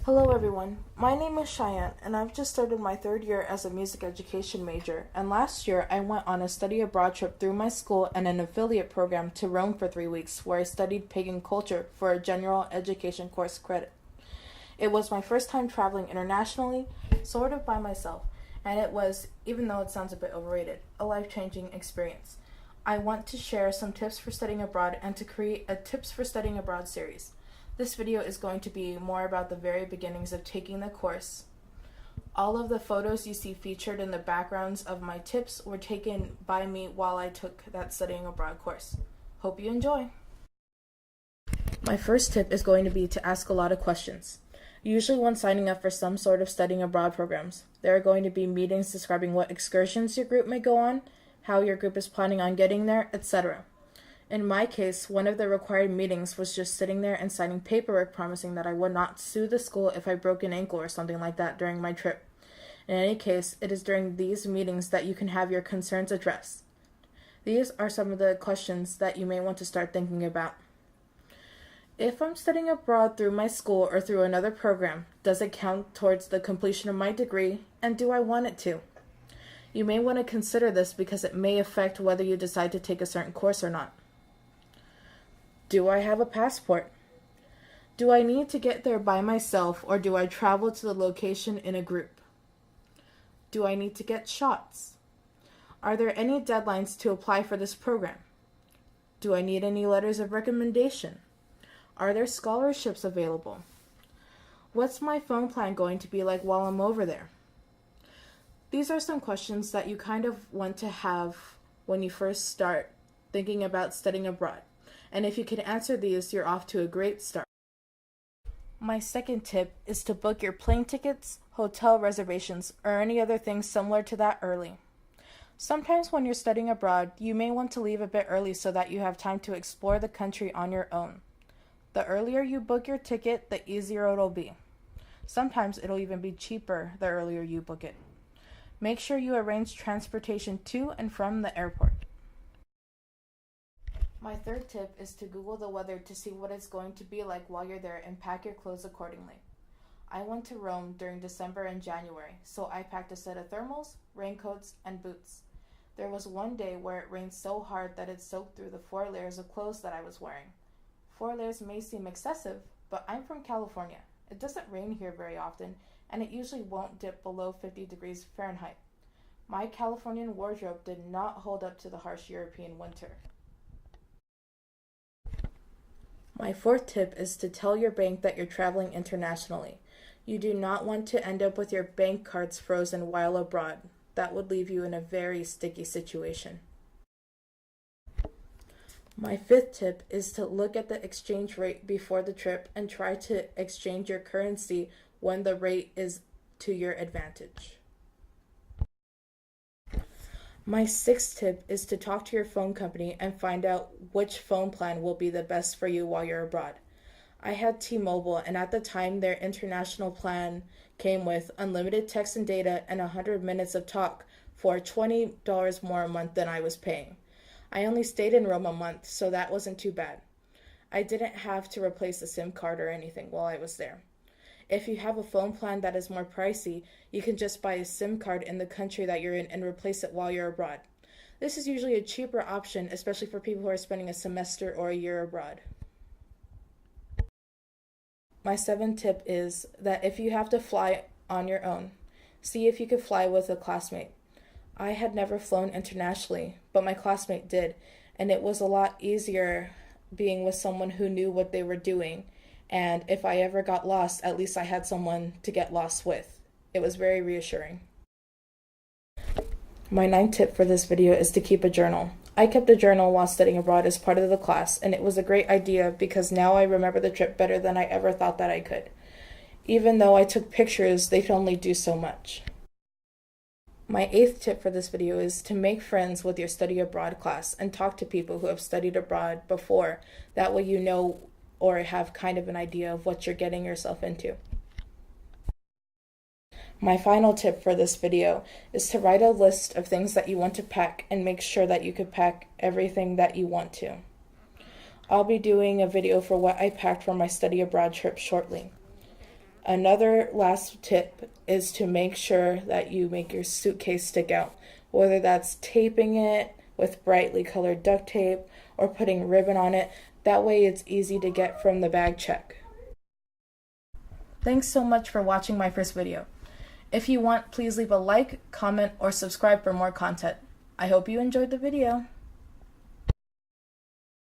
Hello everyone, my name is Cheyenne and I've just started my third year as a music education major, and last year I went on a study abroad trip through my school and an affiliate program to Rome for 3 weeks where I studied Pagan Culture for a general education course credit. It was my first time traveling internationally, sort of by myself, and it was, even though it sounds a bit overrated, a life-changing experience. I want to share some tips for studying abroad and to create a Tips for Studying Abroad series. This video is going to be more about the very beginnings of taking the course. All of the photos you see featured in the backgrounds of my tips were taken by me while I took that studying abroad course. Hope you enjoy. My first tip is going to be to ask a lot of questions. Usually when signing up for some sort of studying abroad programs, there are going to be meetings describing what excursions your group may go on, how your group is planning on getting there, etc. In my case, one of the required meetings was just sitting there and signing paperwork promising that I would not sue the school if I broke an ankle or something like that during my trip. In any case, it is during these meetings that you can have your concerns addressed. These are some of the questions that you may want to start thinking about. If I'm studying abroad through my school or through another program, does it count towards the completion of my degree, and do I want it to? You may want to consider this because it may affect whether you decide to take a certain course or not. Do I have a passport? Do I need to get there by myself, or do I travel to the location in a group? Do I need to get shots? Are there any deadlines to apply for this program? Do I need any letters of recommendation? Are there scholarships available? What's my phone plan going to be like while I'm over there? These are some questions that you kind of want to have when you first start thinking about studying abroad. And if you can answer these, you're off to a great start. My second tip is to book your plane tickets, hotel reservations, or any other things similar to that early. Sometimes when you're studying abroad, you may want to leave a bit early so that you have time to explore the country on your own. The earlier you book your ticket, the easier it'll be. Sometimes it'll even be cheaper the earlier you book it. Make sure you arrange transportation to and from the airport. My third tip is to Google the weather to see what it's going to be like while you're there and pack your clothes accordingly. I went to Rome during December and January, so I packed a set of thermals, raincoats, and boots. There was one day where it rained so hard that it soaked through the 4 layers of clothes that I was wearing. 4 layers may seem excessive, but I'm from California. It doesn't rain here very often, and it usually won't dip below 50 degrees Fahrenheit. My Californian wardrobe did not hold up to the harsh European winter. My fourth tip is to tell your bank that you're traveling internationally. You do not want to end up with your bank cards frozen while abroad. That would leave you in a very sticky situation. My fifth tip is to look at the exchange rate before the trip and try to exchange your currency when the rate is to your advantage. My sixth tip is to talk to your phone company and find out which phone plan will be the best for you while you're abroad. I had T-Mobile, and at the time their international plan came with unlimited text and data and 100 minutes of talk for $20 more a month than I was paying. I only stayed in Rome a month, so that wasn't too bad. I didn't have to replace the SIM card or anything while I was there. If you have a phone plan that is more pricey, you can just buy a SIM card in the country that you're in and replace it while you're abroad. This is usually a cheaper option, especially for people who are spending a semester or a year abroad. My seventh tip is that if you have to fly on your own, see if you could fly with a classmate. I had never flown internationally, but my classmate did, and it was a lot easier being with someone who knew what they were doing. And if I ever got lost, at least I had someone to get lost with. It was very reassuring. My ninth tip for this video is to keep a journal. I kept a journal while studying abroad as part of the class, and it was a great idea because now I remember the trip better than I ever thought that I could. Even though I took pictures, they could only do so much. My eighth tip for this video is to make friends with your study abroad class and talk to people who have studied abroad before. That way you know or have kind of an idea of what you're getting yourself into. My final tip for this video is to write a list of things that you want to pack and make sure that you could pack everything that you want to. I'll be doing a video for what I packed for my study abroad trip shortly. Another last tip is to make sure that you make your suitcase stick out, whether that's taping it with brightly colored duct tape or putting ribbon on it. That way it's easy to get from the bag check. Thanks so much for watching my first video. If you want, please leave a like, comment, or subscribe for more content. I hope you enjoyed the video.